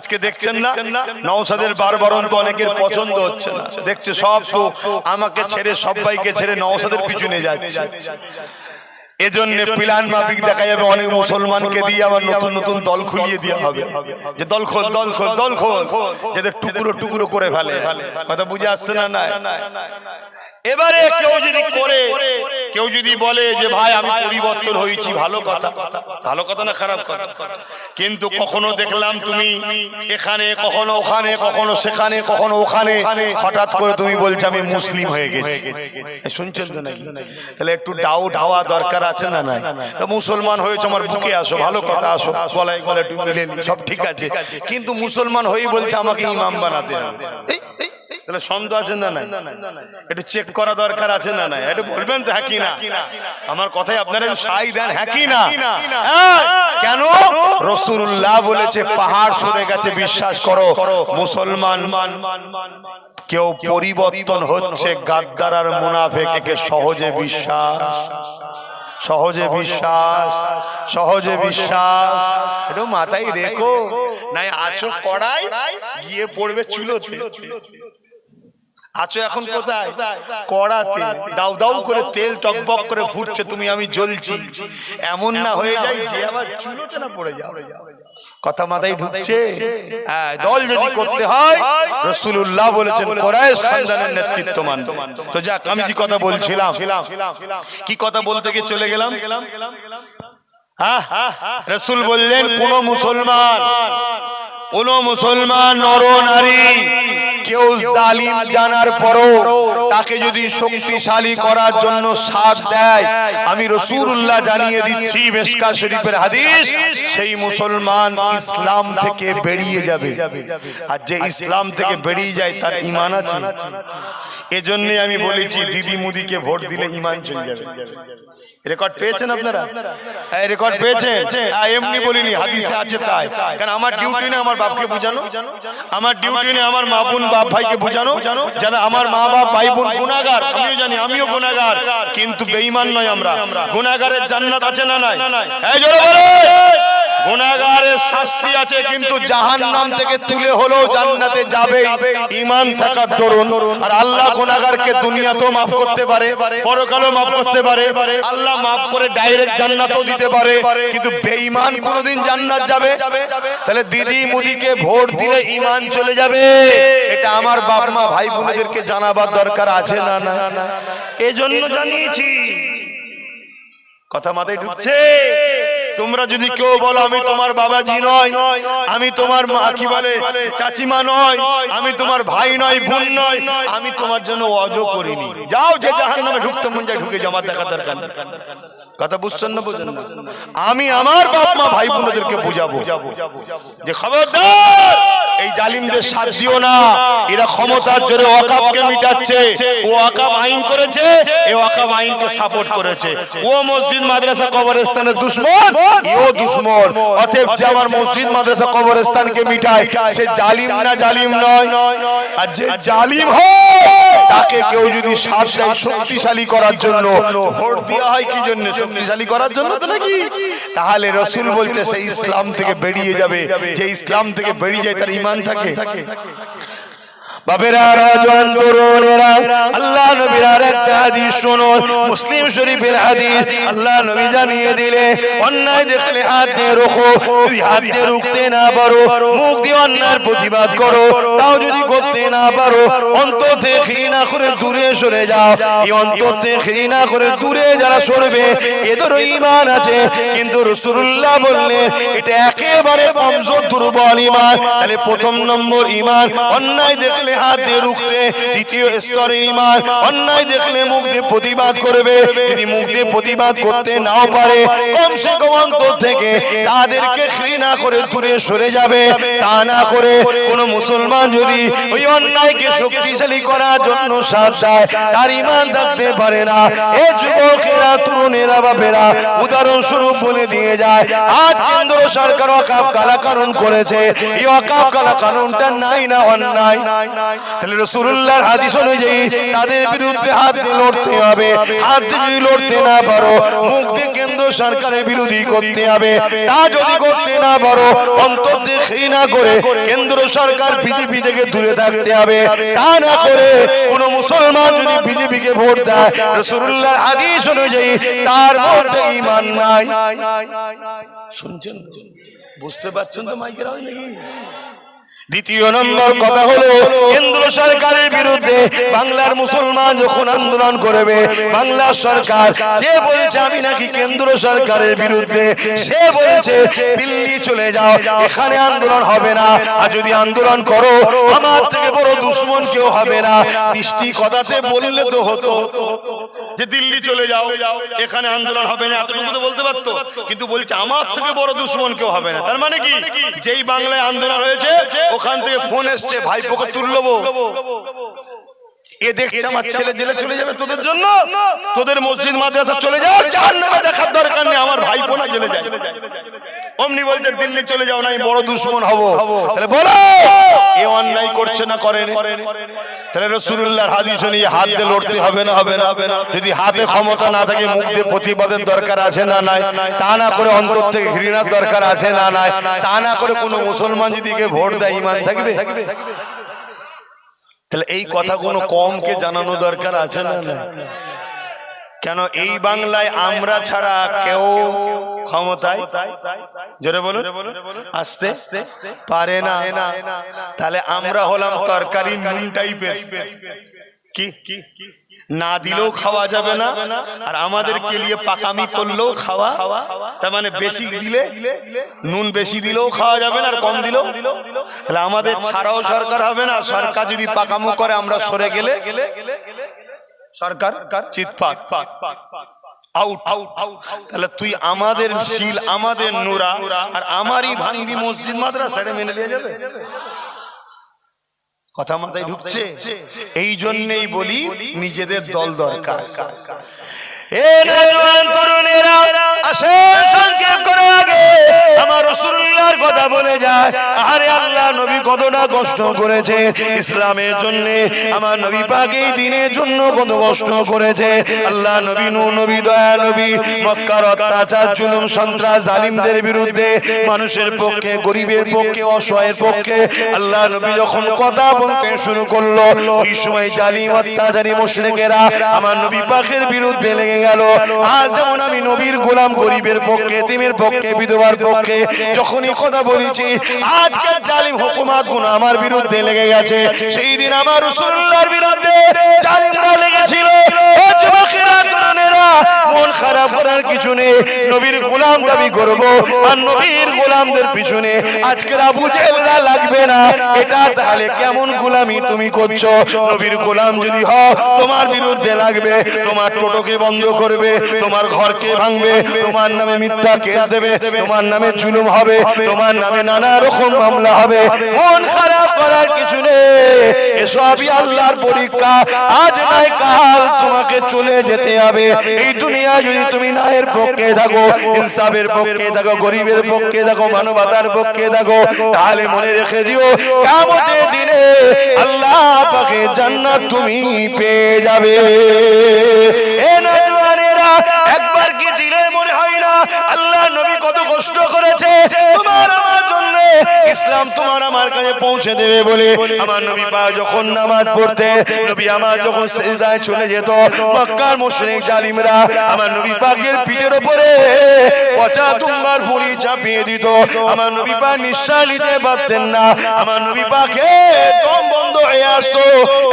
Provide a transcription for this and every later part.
আজকে দেখছেন না নওশাদের বারবারন্ত অনেকের পছন্দ হচ্ছে না, দেখছে সব তো আমাকে ছেড়ে সবাইকে ছেড়ে নওশাদের পিছনে যাচ্ছে। এজন্য প্ল্যান মাফিক দেখা যাবে অনেক মুসলমানকে দিয়ে আবার নতুন নতুন দল খুলিয়ে দেওয়া হবে, যে দল খোল দল খোল দল খোল, যাতে টুকরো টুকরো করে ফেলে। কথা বুঝে আসছে না? না এবারে কেউ যদি করে, কেউ যদি বলে যে ভাই আমি পরিবর্তন হয়েছি, ভালো কথা, ভালো কথা না খারাপ কথা। কিন্তু কখনো দেখলাম তুমি এখানে, কখনো ওখানে, কখনো সেখানে, কখনো ওখানে, হঠাৎ করে তুমি বলছো আমি মুসলিম হয়ে গেছি। শুনছেন তো নাকি? তাহলে একটু ডাউট হওয়া দরকার আছে না? নাই তো মুসলমান হয়েছে আমার বুকে আসো, ভালো কথা, আসো, গলায় গলায় মিলে সব ঠিক আছে, কিন্তু মুসলমান হয়েই বলছে আমাকে ইমাম বানাতে হবে। তাহলে সন্দেহ আছে না? নাই একটু চেক করা দরকার আছে না? নাই একটু বলবেন তো হ্যাঁ কি না? আমার কথাই আপনারা সাই দেন হ্যাঁ কি না? কেন? রাসূলুল্লাহ বলেছে পাহাড় সরে গেছে, বিশ্বাস করো মুসলমান কেউ পরিবর্তন হচ্ছে, গাদ্দার আর মুনাফিক একে সহজে বিশ্বাস, সহজে বিশ্বাস, সহজে বিশ্বাস। একটু মাথায় রেখো, নাই আছো কড়াই গিয়ে পড়বে চুলোতে। আছো এখন কোথায়? কড়াতে, দাউ দাউ করে তেল টকবক করে ফুটছে, তুমি আমি জ্বলছি, এমন না হয়ে যায় যে আবার চুলোতে না পড়ে যাও। কথা মাথায় ঢুকছে? দল যদি করতে হয় রাসূলুল্লাহ বলেছেন কুরাইশ খানদানের নেতৃত্ব মানবে। তো যাক, আমি কি কথা বলছিলাম, কি কথা বলতে গিয়ে চলে গেলাম। রাসূল বললেন কোন মুসলমান নর নারী কেউ জালিম জানার পরও তাকে যদি শক্তিশালী করার জন্য সাথ দেয়, আমি রাসূলুল্লাহ জানিয়ে দিচ্ছি, মিশকাত শরীফের হাদিস, সেই মুসলমান ইসলাম থেকে বেরিয়ে যাবে। আর যে ইসলাম থেকে বেরিয়ে যায় তার ঈমান আছে। এজন্য আমি বলেছি দিদি মুদিকে ভোট দিলে ঈমান চলে যাবে। রেকর্ড পেয়েছেন আপনারা? রেকর্ড পেয়েছেন? এমনি বলিনি, হাদিসে আছে তাই। কারণ আমার ডিউটি না আমার বাপকে বুঝানো, আমার ডিউটি না আমার মা বোন বাপ ভাইকে বুঝানো, যারা আমার মা বাপ ভাই বোন গুনাহগার, আমিও জানি আমিও গুনাহগার, কিন্তু বেঈমান নয় আমরা। গুনাহগারের জান্নাত আছে না নাই? এই জোরে বলো, গুনাহগারের শাস্তি আছে, কিন্তু জাহান্নাম থেকে তুলে হলেও জান্নাতে যাবে ঈমান থাকার দরুন। আর আল্লাহ গুনাহগারকে দুনিয়াতেও maaf করতে পারে, পরকালেও maaf করতে পারে। আল্লাহ maaf করে ডাইরেক্ট জান্নাতও দিতে পারে, কিন্তু বেঈমান কোনদিন জান্নাত যাবে? তাহলে দিদি মুদিকে ভোট দিলে ঈমান চলে যাবে, এটা আমার বাপ মা ভাই বোনেদেরকে জানাবার দরকার আছে না? না এজন্য জানিয়েছি। কথা মাথায় ঢুকছে? তোমরা যদি কেউ বলো আমি তোমার বাবাজি নয়, আমি তোমার মা কি বলে চাচিমা নয়, আমি তোমার ভাই নয় বোন নয়, আমি তোমার জন্য ওয়াজও করিনি, যাও যে জাহান্নামে ঢুকতে মন যায় ঢুকে যাও, আমার দেখার দরকার নেই। কথা বুঝছেন না? বুঝেন না? আমি আমার বাপ মা ভাই বোনদেরকে বুঝাবো যে খবরদার এই জালিমদের সাথ দিও না, এরা ক্ষমতার জোরে ওয়াকফকে মিটাচ্ছে, ও ওয়াকফ আইন করেছে, এই ওয়াকফ আইনকে সাপোর্ট করেছে, ও মসজিদ মাদ্রাসা কবরস্থানের দুশমন, এও দুশমন। অতএব যে আমার মসজিদ মাদ্রাসা কবরস্থানকে মিটায় সে জালিম না জালিম নয়? আর যে জালিম হয় তাকে কেউ যদি সাথ দেয় শক্তিশালী করার জন্য, ভোট দেওয়া হয় কি জন্য? শক্তিশালী করার জন্য তো নাকি? তাহলে রাসূল বলছে সে ইসলাম থেকে বেরিয়ে যাবে, যে ইসলাম থেকে বেরিয়ে যায় তার ঈমান থাকে। বাবেরা রাজন তরুণেরা, আল্লাহ নবীর আরেকটা হাদিস শুনো, মুসলিম শরীফের হাদিস। আল্লাহ নবী জানিয়ে দিলে অন্যায় দেখলে হাত দিয়ে রোখো, যদি হাত দিয়ে রুখতে না পারো মুখ দিয়ে অন্যায়ের প্রতিবাদ করো, তাও যদি করতে না পারো অন্তর থেকে ঘৃণা করে দূরে সরে যাও। এই অন্তর থেকে ঘৃণা করে দূরে যারা সরবে এদেরও ঈমান আছে, কিন্তু রাসূলুল্লাহ বললেন এটা একেবারে কমজোর দুর্বল ঈমান। তাহলে প্রথম নম্বর ঈমান অন্যায় দেখলে হাত দিয়ে রুখতে, দ্বিতীয় স্তরের ঈমান অন্যায় দেখলে মুখ দিয়ে প্রতিবাদ করবে, যদি মুখ দিয়ে প্রতিবাদ করতে নাও পারে কমসে কম অন্তর থেকে তাদেরকে ঘৃণা করে দূরে সরে যাবে। তা না করে কোন মুসলমান যদি ওই অন্যায়কে শক্তিশালী করার জন্য সাথ দেয় তার ঈমান থাকতে পারে না। এই যুবকেরা, তরুণেরা, বাপেরা উদাহরণস্বরূপ বলে দিয়ে যায়, আজ কেন্দ্র সরকার ওয়াকফ কালা কানুন করেছে, এই ওয়াকফ কালা কানুনটা নাই না অন্যায়? তাহলে রাসূলুল্লাহর হাদিস অনুযায়ী তাদের বিরুদ্ধে হাত দিয়ে লড়তে হবে। হাত দিয়ে যদি লড়তে না পারো, মুখ দিয়ে কেন্দ্র সরকারের বিরোধী করতে হবে। তা যদি করতে না পারো, অন্তর দিয়ে ঘৃণা করে কেন্দ্র সরকার বিজেপি থেকে দূরে থাকতে হবে। তা না করে কোন মুসলমান যদি বিজেপিকে ভোট দেয়, রাসূলুল্লাহর হাদিস অনুযায়ী তার মধ্যে ঈমান নাই। শুনছেন, বুঝতে পারছেন তো মাইকের আওয়াজ নাকি? দ্বিতীয় নম্বর কথা হলো, কেন্দ্র সরকারের বিরুদ্ধে বাংলার মুসলমান যখন আন্দোলন করবে, বাংলার সরকার যে বলছে আমি নাকি কেন্দ্র সরকারের বিরুদ্ধে, সে বলছে দিল্লি চলে যাও, এখানে আন্দোলন হবে না। আর যদি আন্দোলন করো, আমার থেকে বড় দুশমন কেউ হবে না। মিষ্টি কথাতে বললে তো হতো যে দিল্লি চলে যাও, এখানে আন্দোলন হবে না, এতটুকু তো বলতে পারতো। কিন্তু বলছে আমার থেকে বড় দুশমন কেউ হবে না। তার মানে কি, যেই বাংলায় আন্দোলন হয়েছে ওখান থেকে ফোন এসছে, ভাইপোকে তুলবো। এ দেখছে আমার ছেলে জেলে চলে যাবে তোদের জন্য, তোদের মসজিদ মাদ্রাসা চলে যাও, জাহান্নামে দেখার দরকার নেই, আমার ভাইপো না জেলে যায়। অমনি বলছে দিল্লি চলে যাও, নাই বড় দুশমন হব। তাহলে বলো এ অন্যায় করছে না করে? তাহলে রাসূলুল্লাহর হাদিস নিয়ে হাত দিয়ে লড়তে হবে না? হবে না। যদি হাতে ক্ষমতা না থাকে, মুখ দিয়ে প্রতিবাদের দরকার আছে না নাই? তা না করে অন্তর থেকে ঘৃণার দরকার আছে না নাই? তা না করে কোনো মুসলমান যদি কে ভোট দেয়, ঈমান থাকবে? তাহলে এই কথাগুলো কমকে জানানো দরকার আছে না না? কেন এই বাংলায় আমরা ছাড়া কেউ ক্ষমতায়, জোরে বলুন, আসতে পারে না। তাহলে আমরা হলাম তরকারি নুন টাইপের, কি না দিলেও খাওয়া যাবে না, আর আমাদের কেলিয়ে পাকামি করলেও খাওয়া। তার মানে বেশি দিলে, নুন বেশি দিলেও খাওয়া যাবে না, আর কম দিলেও। তাহলে আমাদের ছাড়াও সরকার হবে না। সরকার যদি পাকামু করে, আমরা সরে গেলে সরকার চিৎপাত আউট। তাহলে তুই আমাদের শিল, আমাদের নুরা, আর আমারই ভাঙবি মসজিদ মাদ্রাসা, মেনে নিয়ে যাবে? কথা মাথায় ঢুকছে? এই জন্যই বলি নিজেদের দল দরকার। তরুণেরা আসেন, সংক্ষেপ করে আগে আমার রাসূলুল্লাহর কথা বলে যায়। আরে আল্লাহ নবী কতটা কষ্ট করেছে ইসলামের জন্য, আমার নবী পাক এই দিনের জন্য কত কষ্ট করেছে। আল্লাহ নবী, নূর নবী, দয়া নবী মক্কার অত্যাচার, জুলুম, সন্ত্রাস, জালিমদের বিরুদ্ধে মানুষের পক্ষে, গরিবের পক্ষে, অসহায়ের পক্ষে আল্লাহ নবী যখন কথা বলতে শুরু করলো, ওই সময় জালিম, অত্যাচারী মুশরিকেরা আমার নবী পাকের বিরুদ্ধে লেগে গেল। আজ যেমন আমি নবীর গোলাম, গরিবের পক্ষে, এতিমের পক্ষে, বিধবার পক্ষে যখনই কথা বলেছি, আজকে জালিম হুকুমাত গুলো আমার বিরুদ্ধে লেগে গেছে। সেই দিন আমার রাসূলুল্লাহর বিরুদ্ধে জালিমরা লেগেছিল। মন খারাপ করার কিছু নেই, নবীর গোলাম দাবি করব, আর নবীর গোলামদের পিছনে আজকের আবু জেহেলরা লাগবে না। এটা তাহলে কেমন গোলামি তুমি করছো? নবীর গোলাম যদি হও, তোমার বিরুদ্ধে লাগবে, তোমার টোটোকে বন্ধ করবে, তোমার ঘরকে ভাঙবে, তোমার নামে মিথ্যা কেস দেবে, তোমার নামে জুলুম হবে, তোমার নামে নানা রকম মামলা হবে। মন খারাপ করার কিছু নেই, এসবই আল্লাহর পরীক্ষা। আজ নাই কাল তোমাকে চলে যেতে হবে। এই দুনিয়া যদি তুমি ন্যায়ের পক্ষে থাকো, ইনসাফের পক্ষে থাকো, গরিবের পক্ষে থাকো, মানবতার পক্ষে থাকো, তাহলে মনে রেখে দিও কিয়ামতের দিনে আল্লাহ পাকের জান্নাত তুমি পেয়ে যাবে। এ নওজওয়ানেরা, একবার কি দিলে মনে হয় না আল্লাহ নবী কত কষ্ট করেছে তোমার আমার জন্য? ইসলাম তোমার আমার কাছে পৌঁছে দেবে বলে আমার নবী পাক যখন নামাজ পড়তে, নবী আমার যখন সিজদায় চলে যেত, মক্কার মুশরিক জালিমরা আমার নবী পাকের পিঠের উপরে পচা দুম্বার ভুঁড়ি চাপিয়ে দিত। আমার নবী পাক নিঃশ্বাস নিতে পারতেন না, আমার নবী পাকে দম বন্ধ হয়ে আসতো।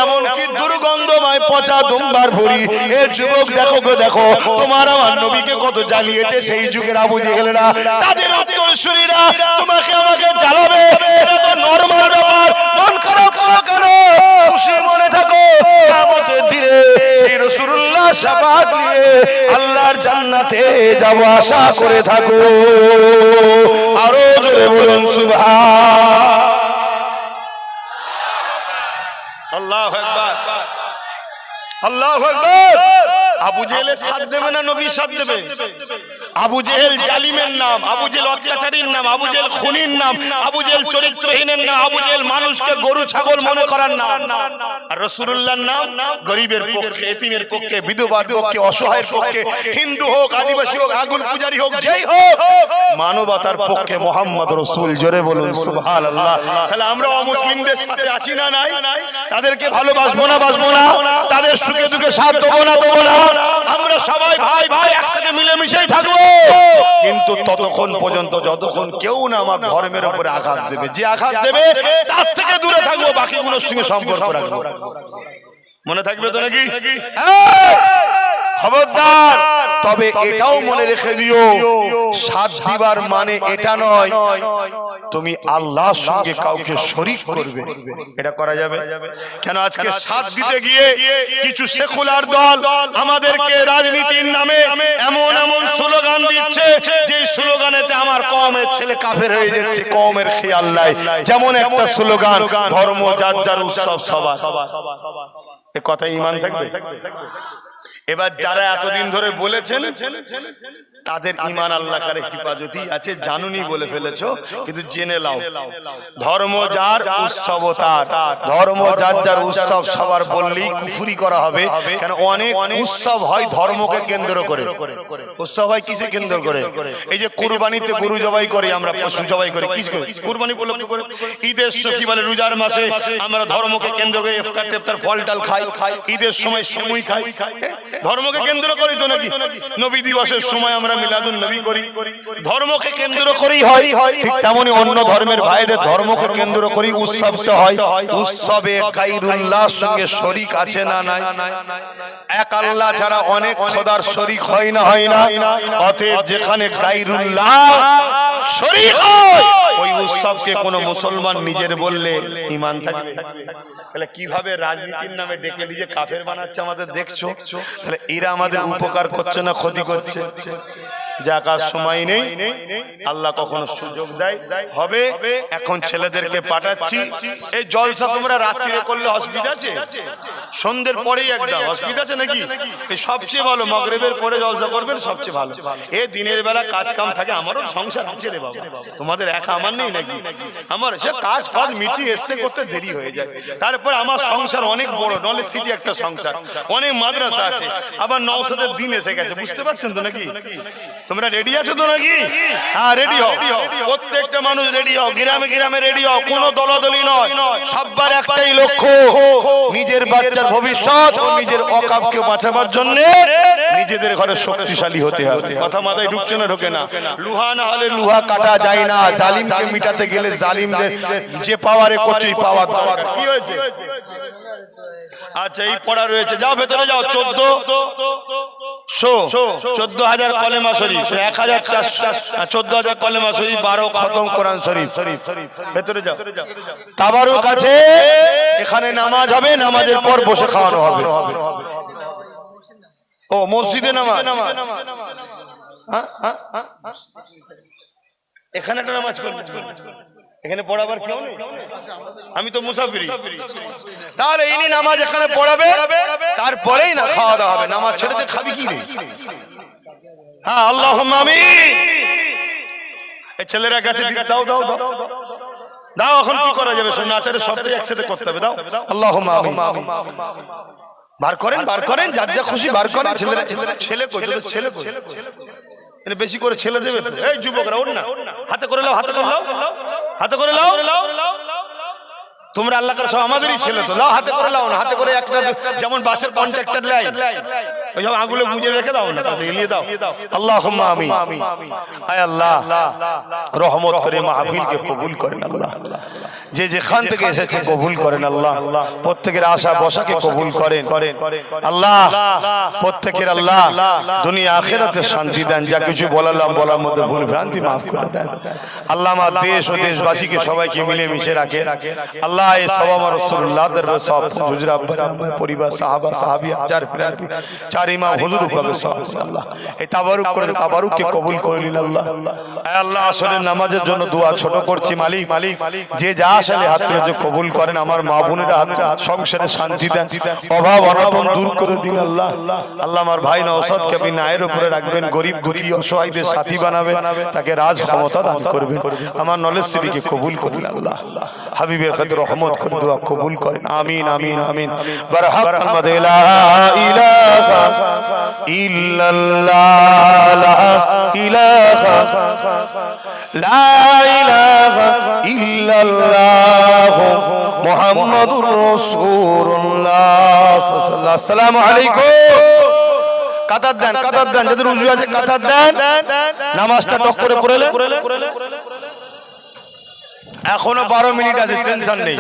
এমনকি দুর্গন্ধময় পচা দুম্বার ভুঁড়ি। এ যুবক দেখো গো দেখো, তোমার আমার নবীকে কত জ্বালিয়েছে সেই যুগের আবু জেহেলরা, তাদের উত্তরসূরিরা তোমাকে আমাকে জ্বালাবে, এটা তো নরমাল ব্যাপার। মন খারাপ করো কেন? খুশি মনে থাকো, কিয়ামতের দিনে সেই রাসূলুল্লাহ শাফাআত নিয়ে আল্লাহর জান্নাতে যাব আশা করে থাকো। আরো জোরে বলুন সুবহান আল্লাহু আকবার, আল্লাহু আকবার। আবু জেহেলের সাথ দেবে না নবীর সাথ দেবে? আবু জেহেল জালিমের নাম, আবু জেহেল অত্যাচারীর নাম, আবু জেহেল খুনির নাম, আবু জেহেল চরিত্রহীনের নাম, আবু জেহেল মানুষকে গরু ছাগল মনে করার নাম। আর রাসূলুল্লাহর নাম গরিবের পক্ষে, এতিমের পক্ষে, বিধবার পক্ষে, অসহায়ের পক্ষে, হিন্দু হোক, আদিবাসী হোক, আগুন পূজারী হোক, যেই হোক, মানবতার পক্ষে মুহাম্মদ রাসূল। জোরে বলুন সুবহানাল্লাহ। তাহলে আমরা অমুসলিমদের সাথে আছি না নাই? তাদেরকে ভালোবাসবো না বাসবো না? তাদের সুখে দুঃখে সাথ দেবো না দেবো না? আমরা সবাই ভাই ভাই একসাথে মিলেমিশেই থাকবো, কিন্তু ততক্ষণ পর্যন্ত যতক্ষণ কেউ না আমার ধর্মের উপরে আঘাত দেবে। যে আঘাত দেবে তার থেকে দূরে থাকবো, বাকিগুলোর সঙ্গে সম্পর্ক রাখবো। মনে থাকবে তো নাকি? খবরদার। তবে এটাও মনে রেখে দিও, সাথ দিবার মানে এটা নয় তুমি আল্লাহর সঙ্গে কাউকে শরীক করবে। এটা করা যাবে কেন? আজকে সাথ দিতে গিয়ে কিছু সেকুলার দল আমাদেরকে রাজনীতির নামে এমন এমন স্লোগান দিচ্ছে, যে স্লোগানেতে আমার কওমের ছেলে কাফের হয়ে যাচ্ছে, কওমের খেয়াল নাই। যেমন একটা স্লোগান, ধর্ম যার যার, উৎসব সবার। এ কথা ঈমান থাকবে? এবার যারা এতদিন ধরে বলেছেন তাদের ঈমান আল্লাহ কারে হিফাজতি আছে, জানুনি বলে ফেলেছো, কিন্তু জেনে লাও ধর্ম যার উৎসব তার। ধর্ম যার যার, উৎসব সবার বললেই কুফরি করা হবে। কেন? অনেক উৎসব হয় ধর্মকে কেন্দ্র করে। উৎসব হয় কিসে কেন্দ্র করে? এই যে কুরবানিতে গরু জবাই করে, আমরা পশু জবাই করে, কি করে? কুরবানি উপলক্ষ করে। ঈদের কি বলে, রোজার মাসে আমরা ধর্মকে কেন্দ্র করে ইফতার টিফতার ফল ডাল খাই। ঈদের সময় সেমুই খাই, ধর্মকে কেন্দ্র করি তো নাকি? নবী দিবসের সময় আমরা মিলাদুন নবী করি, ধর্মকে কেন্দ্র করেই হয়। ঠিক তেমনি অন্য ধর্মের ভাইদের ধর্মকে কেন্দ্র করি উৎসবটা হয়। উৎসবে গায়রুল্লাহর সঙ্গে শরীক আছে না নাই? এক আল্লাহ ছাড়া অনেক খোদার শরীক হয় না, হয় না? অতএব যেখানে গায়রুল্লাহ শরীক হয়, ওই উৎসবকে কোনো মুসলমান নিজের বললে ঈমান থাকবে? তাহলে কিভাবে রাজনীতির নামে ডেকে নিজে কাফের বানাচ্ছে আমাদের দেখছো? তাহলে এরা আমাদের উপকার করছে না ক্ষতি করছে? যাকার সময় নেই, আল্লাহ কখনো সুযোগ দেয় হবে। এখন ছেলেদেরকে পাঠাচ্ছি, এই জলসা তোমরা রাত্রিরে করলে অসুবিধা আছে? সন্ধ্যের পরেই একটা অসুবিধা আছে নাকি? এই সবচেয়ে ভালো মাগরিবের পরে জলসা করবেন, সবচেয়ে ভালো। এ দিনের বেলা কাজ কাম থাকে, আমারও সংসার আছে রে বাবা, তোমাদের একা আমার নেই নাকি? আমার সে কাজ ফাজ মিটিয়ে আসতে করতে দেরি হয়ে যায়। তারপর আমার সংসার অনেক বড়, নলেজ সিটি একটা সংসার, অনেক মাদ্রাসা আছে, আবার নওশাদের দিন এসে গেছে, বুঝতে পারছেন তো নাকি? তোমরা রেডি আছো তো নাকি? হ্যাঁ, রেডি হও, প্রত্যেকটা মানুষ রেডি হও, গ্রামে গ্রামে রেডি হও। কোনো দলাদলি নয়, সবার একটাই লক্ষ্য, নিজের বাচ্চার ভবিষ্যৎ ও নিজের অকাবকে বাঁচাবার জন্য নিজেদের ঘরে শক্তিশালী হতে হবে। কথা মাথায় ঢুকছে না? ঢোকে না? লোহা না হলে লোহা কাটা যায় না। জালিমকে মিটাতে গেলে জালিমদের যে পাওয়ারে করছে এই পাওয়ার। কি হয়েছে? আচ্ছা, এই পড়া রয়েছে, যাও ভেতরে যাও। 14,000 কলেমা শরীফ, 14,000 কলেমা শরীফ, 12 খতম কোরআন শরীফ। ভেতরে যাও। তাবারুক আছে, এখানে নামাজ হবে, নামাজের পর বসে খাওয়ানো হবে। ও মসজিদে নামাজ, এখানে একটা নামাজ করবে, এখানে পড়াবার কেউ নেই? আমি তো মুসাফিরি। তাহলে ইনি নামাজ এখানে পড়াবে, তারপরেই না খাওয়া দাওয়া হবে। নামাজ ছেড়ে দিয়ে খাবি কি রে? হ্যাঁ, আল্লাহুম্মা আমিন। এই ছেলেরা কাছে দাও দাও দাও দাও। এখন কি করা যাবে? নাচারে সবটাই একসাথে করতে হবে। দাও, আল্লাহুম্মা আমিন। বার করেন, বার করেন, যার যা খুশি বার করেন। ছেলেরা, ছেলে কই? তো ছেলে কই? বেশি করে ছেলে দেবে তো। এই যুবকরা, ওর না, হাতে করে লাও, হাতে করে লাও, হাতে করে লাও। তোমরা আল্লাহ করে সব আমাদেরই ছেলে তো, লাও হাতে করে লাও না। হাতে করে একটা, যেমন বাসের কন্ট্রাক্টর লাই, ওই সব আঙুলে গুঁজে রেখে দাও না, তাতে এলিয়ে দাও। আল্লাহুম্মা আমিন। আয় আল্লাহ, রহমত করে মাহফিলকে কবুল করেন আল্লাহ। যে যেখান থেকে এসেছে কবুল করেন আল্লাহ। প্রত্যেকের আশা বসাকে কবুল করেন আল্লাহ। প্রত্যেকের আল্লাহ দুনিয়া আখিরাতে শান্তি দেন। যা কিছু বলালাম, বলার মধ্যে ভুল ভ্রান্তি মাফ করে দেন আল্লাহ। আমার দেশ ও দেশবাসীকে সবাইকে মিলে মিশে রাখে আল্লাহ। এই সব আমার রাসূলুল্লাহ দরবার সব হুজুরা, পরিবার, সাহাবা, সাহাবিয়া, চার ইমাম হুজুর উপরে সব আল্লাহ এই তাবারুক করে, তাবারুককে কবুল করে নিন আল্লাহ। আয় আল্লাহ, আসরের নামাজের জন্য দোয়া ছোট করছি মালিক। যে যা আসলে হাত তুলে যে কবুল করেন, আমার মা বোনেরা হাত সংসারে শান্তি দেন, অভাব অনটন দূর করে দিন আল্লাহ। আল্লাহ আমার ভাই নওশাদকে আপনি নায়ের উপরে রাখবেন, গরিব দুঃখী অসহায়দের সাথী বানাবেন, তাকে রাজ ক্ষমতা দান করবেন। আমার নলেজ সিরিকে কবুল করুন আল্লাহ, হাবিবের খাতির রহমত করে দোয়া কবুল করেন, আমিন আমিন আমিন। বারহাক আহমদ লা ইলাহা ইল্লাল্লাহ, লা ইলাহা লা ইলাহা ইল্লাল্লাহ মুহাম্মাদুর রাসূলুল্লাহ। আসসালামু আলাইকুম। কাতার দেন, কাতার দেন, যাদের উজু আছে কাতার দেন, নামাজটা টক করে পড়লে। এখনো 12 মিনিট আছে, টেনশন নেই।